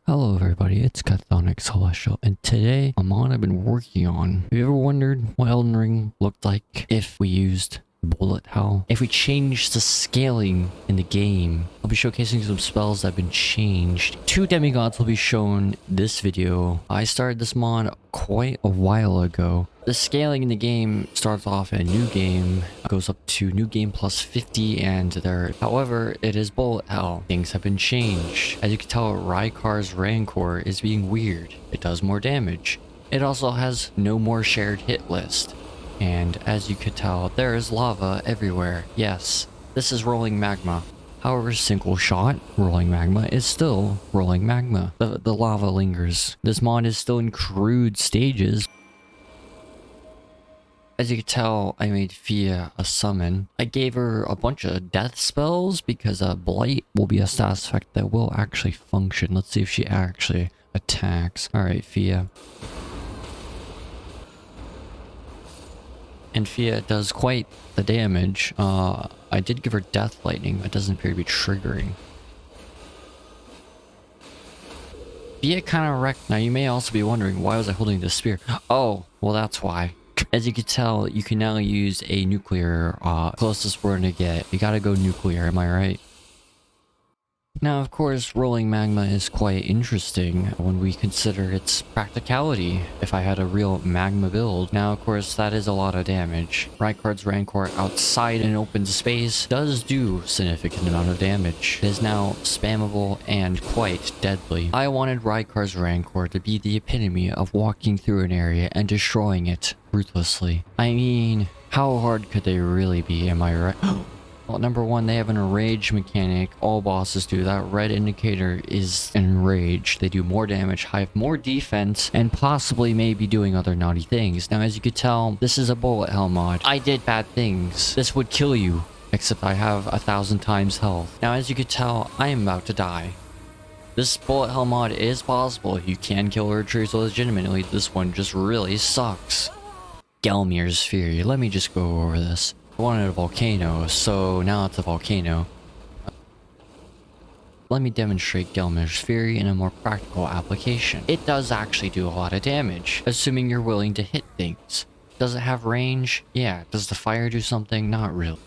Hello everybody, it's Cathonic Celestial, and today a mod I've been working on. Have you ever wondered what Elden Ring looked like if we used bullet hell? If we changed the scaling in the game? I'll be showcasing some spells that have been changed. 2 demigods will be shown this video. I started this mod quite a while ago. The scaling in the game starts off in a new game, goes up to new game plus 50, and there. However, it is bullet hell. Things have been changed. As you can tell, Rykars Rancor is being weird. It does more damage. It also has no more shared hit list. And as you could tell, there is lava everywhere. Yes, this is rolling magma. However, single shot rolling magma is still rolling magma. The lava lingers. This mod is still in crude stages. As you can tell, I made Fia a summon. I gave her a bunch of death spells because Blight will be a status effect that will actually function. Let's see if she actually attacks. Alright, Fia. And Fia does quite the damage. I did give her Death Lightning, but it doesn't appear to be triggering. Fia kind of wrecked. Now you may also be wondering, why was I holding this spear? Oh, well that's why. As you can tell, you can now use a nuclear, closest we're gonna get. You gotta go nuclear, am I right? Now, of course, rolling magma is quite interesting when we consider its practicality. If I had a real magma build. Now, of course, that is a lot of damage. Rykars Rancor outside in open space does do significant amount of damage. It is now spammable and quite deadly. I wanted Rykars Rancor to be the epitome of walking through an area and destroying it ruthlessly. I mean, how hard could they really be, am I right? Well, number one, they have an Enrage mechanic. All bosses do. That red indicator is Enrage. They do more damage, have more defense, and possibly maybe doing other naughty things. Now, as you could tell, this is a bullet hell mod. I did bad things. This would kill you, except I have 1,000 times health. Now, as you could tell, I am about to die. This bullet hell mod is possible. You can kill Erdtrees legitimately. This one just really sucks. Gelmirs Fury. Let me just go over this. I wanted a volcano, so now it's a volcano. Let me demonstrate Gelmirs Fury in a more practical application. It does actually do a lot of damage, assuming you're willing to hit things. Does it have range? Yeah. Does the fire do something? Not really.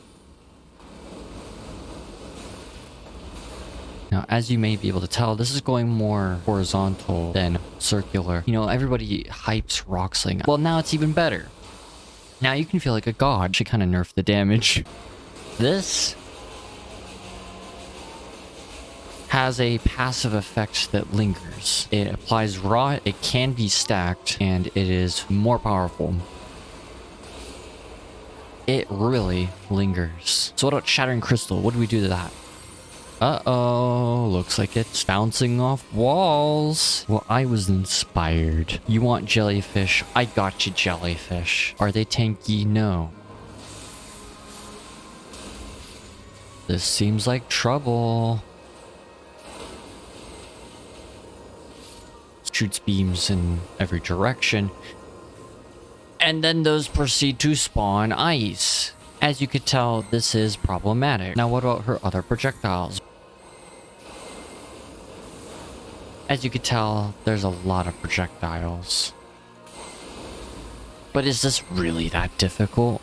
Now, as you may be able to tell, this is going more horizontal than circular. You know, everybody hypes rock sling. Well, now it's even better. Now you can feel like a god. Should kind of nerf the damage. This has a passive effect that lingers. It applies rot, it can be stacked, and it is more powerful. It really lingers. So what about Shattering Crystal? What do we do to that? Uh-oh, looks like it's bouncing off walls. Well, I was inspired. You want Jellyfish? I got you, Jellyfish. Are they tanky? No. This seems like trouble. Shoots beams in every direction. And then those proceed to spawn ice. As you could tell, this is problematic. Now, what about her other projectiles? As you could tell, there's a lot of projectiles. But is this really that difficult?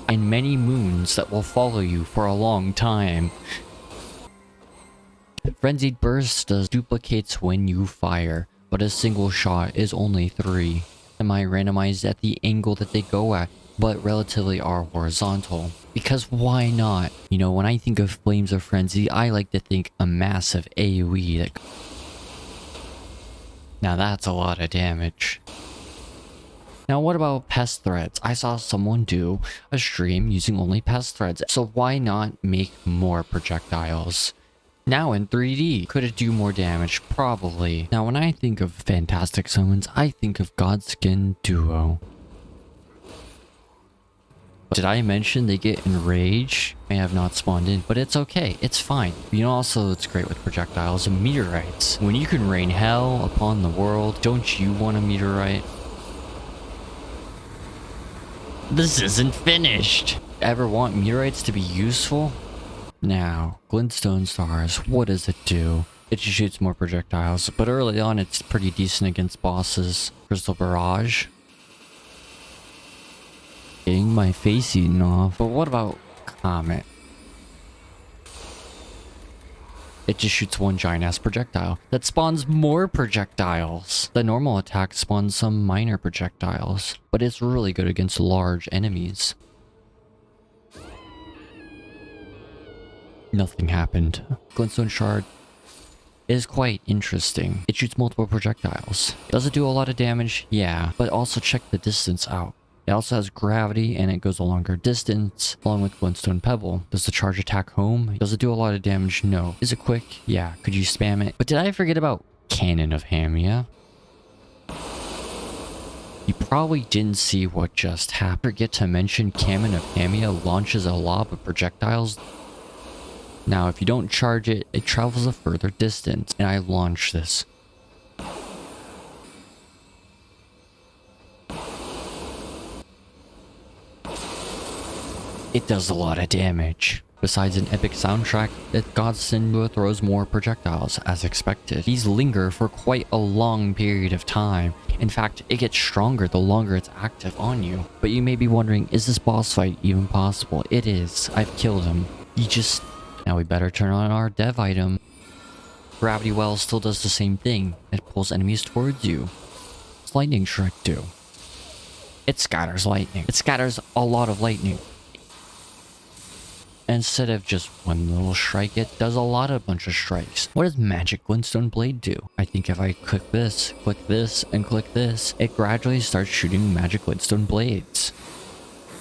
And many moons that will follow you for a long time. Frenzied Burst duplicates when you fire, but a single shot is only 3. Semi-randomized at the angle that they go at, but relatively are horizontal. Because why not? You know, when I think of Flames of Frenzy, I like to think a massive AoE that... Now that's a lot of damage. Now what about Pest Threads? I saw someone do a stream using only Pest Threads, so why not make more projectiles? Now in 3D. Could it do more damage? Probably. Now when I think of fantastic summons, I think of Godskin Duo. Did I mention they get Enrage? May have not spawned in, but it's okay. It's fine. You know, also it's great with projectiles and meteorites. When you can rain hell upon the world, don't you want a meteorite? This isn't finished. Ever want meteorites to be useful? Now, Glintstone Stars, what does it do? It just shoots more projectiles, but early on it's pretty decent against bosses. Crystal Barrage. Getting my face eaten off. But what about Comet? It just shoots one giant ass projectile that spawns more projectiles. The normal attack spawns some minor projectiles, but it's really good against large enemies. Nothing happened. Glintstone Shard is quite interesting. It shoots multiple projectiles. Does it do a lot of damage? Yeah, but also check the distance out. It also has gravity and it goes a longer distance, along with Glintstone Pebble. Does the charge attack home? Does it do a lot of damage? No. Is it quick? Yeah. Could you spam it? But did I forget about Cannon of Haima? You probably didn't see what just happened. Forget to mention Cannon of Haima launches a lob of projectiles. Now, if you don't charge it, it travels a further distance, and I launch this. It does a lot of damage. Besides an epic soundtrack, Godskin throws more projectiles, as expected. These linger for quite a long period of time. In fact, it gets stronger the longer it's active on you. But you may be wondering, is this boss fight even possible? It is. I've killed him. Now we better turn on our dev item. Gravity Well still does the same thing. It pulls enemies towards you. What's Lightning Strike do? It scatters lightning. It scatters a lot of lightning. Instead of just one little strike, it does a bunch of strikes. What does Magic Glintstone Blade do? I think if I click this, and click this, it gradually starts shooting Magic Glintstone Blades.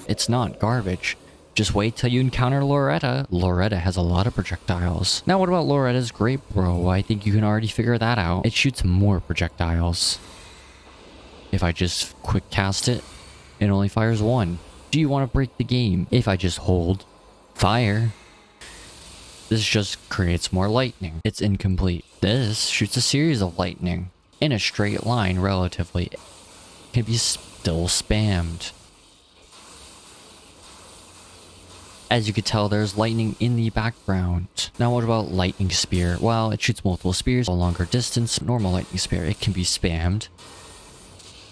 It's not garbage. Just wait till you encounter Loretta. Loretta has a lot of projectiles. Now what about Lorettas Greatbow? I think you can already figure that out. It shoots more projectiles. If I just quick cast it, it only fires one. Do you want to break the game? If I just hold fire, this just creates more lightning. It's incomplete. This shoots a series of lightning in a straight line relatively. It can be still spammed. As you could tell, there's lightning in the background. Now what about Lightning Spear? Well, it shoots multiple spears a longer distance. Normal Lightning Spear, it can be spammed.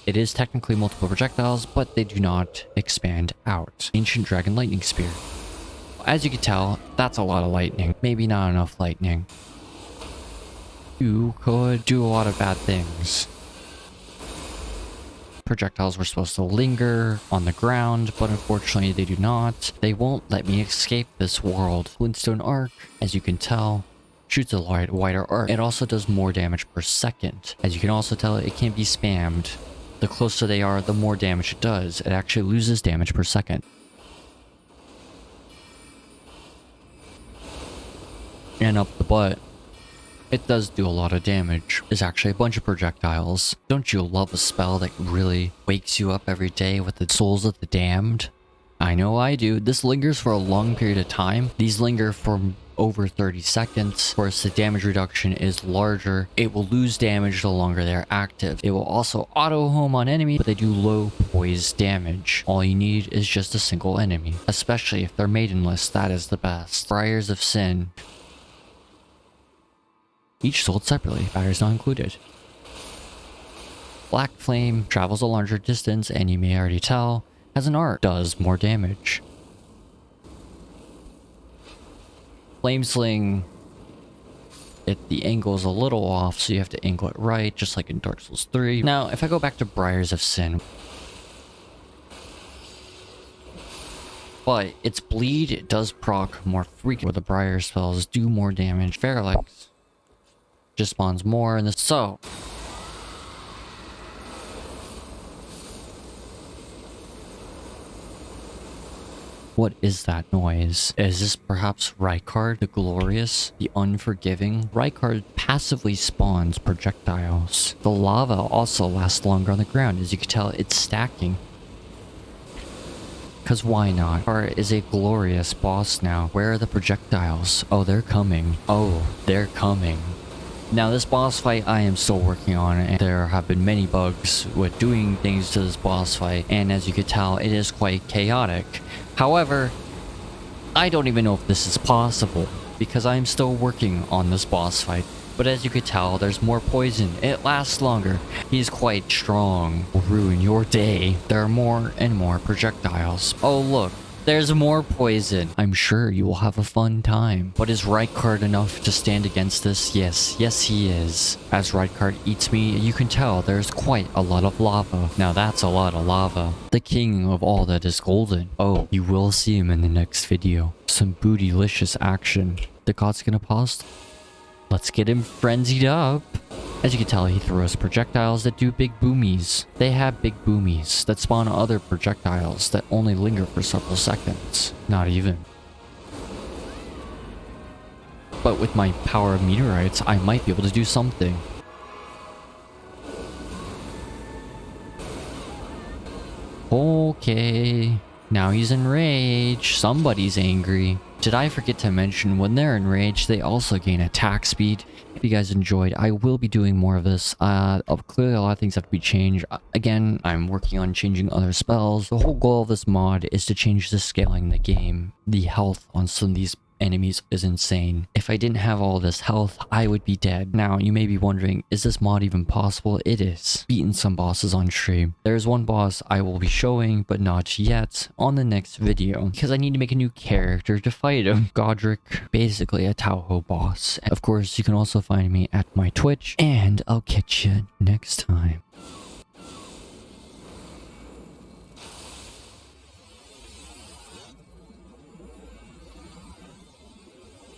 It is technically multiple projectiles, but they do not expand out. Ancient Dragon Lightning Spear. As you can tell, that's a lot of lightning. Maybe not enough lightning. You could do a lot of bad things. Projectiles were supposed to linger on the ground, but unfortunately they do not. They won't let me escape this world. Glintstone Arc, as you can tell, shoots a wider arc. It also does more damage per second. As you can also tell, it can't be spammed. The closer they are, the more damage it does. It actually loses damage per second. And up the butt, it does do a lot of damage. It's actually a bunch of projectiles. Don't you love a spell that really wakes you up every day with the souls of the damned? I know I do. This lingers for a long period of time. These linger for over 30 seconds. Of course, the damage reduction is larger. It will lose damage the longer they're active. It will also auto-home on enemies, but they do low poise damage. All you need is just a single enemy. Especially if they're maidenless, that is the best. Briars of Sin. Each sold separately, batteries not included. Black Flame travels a larger distance, and you may already tell, has an arc, does more damage. Flame Sling, the angle is a little off, so you have to angle it right, just like in Dark Souls 3. Now, if I go back to Briars of Sin, but its bleed, it does proc more frequently, where the Briar spells do more damage. Phalanx just spawns more in this. So what is that noise? Is this perhaps Rykar the Glorious, the Unforgiving? Rykar passively spawns projectiles. The lava also lasts longer on the ground. As you can tell, it's stacking. Because why not? Rykar is a glorious boss now. Where are the projectiles? Oh, they're coming. Oh, they're coming. Now this boss fight I am still working on, and there have been many bugs with doing things to this boss fight, and as you can tell, it is quite chaotic. However, I don't even know if this is possible, because I am still working on this boss fight. But as you could tell, there's more poison. It lasts longer. He's quite strong. Will ruin your day. There are more and more projectiles. Oh, look. There's more poison. I'm sure you will have a fun time. But is RYKAR enough to stand against this? Yes. Yes, he is. As RYKAR eats me, you can tell there's quite a lot of lava. Now that's a lot of lava. The king of all that is golden. Oh, you will see him in the next video. Some bootylicious action. The Godskin paused. Let's get him frenzied up. As you can tell, he throws projectiles that do big boomies. They have big boomies that spawn other projectiles that only linger for several seconds. Not even. But with my power of meteorites, I might be able to do something. Okay. Now he's enraged. Somebody's angry. Did I forget to mention, when they're enraged, they also gain attack speed. If you guys enjoyed, I will be doing more of this. Clearly a lot of things have to be changed. Again, I'm working on changing other spells. The whole goal of this mod is to change the scaling in the game. The health on some of these enemies is insane. If I didn't have all this health, I would be dead. Now, you may be wondering, is this mod even possible? It is. Beating some bosses on stream. There's one boss I will be showing, but not yet, on the next video, because I need to make a new character to fight him. Godric, basically a Tahoe boss. Of course, you can also find me at my Twitch, and I'll catch you next time.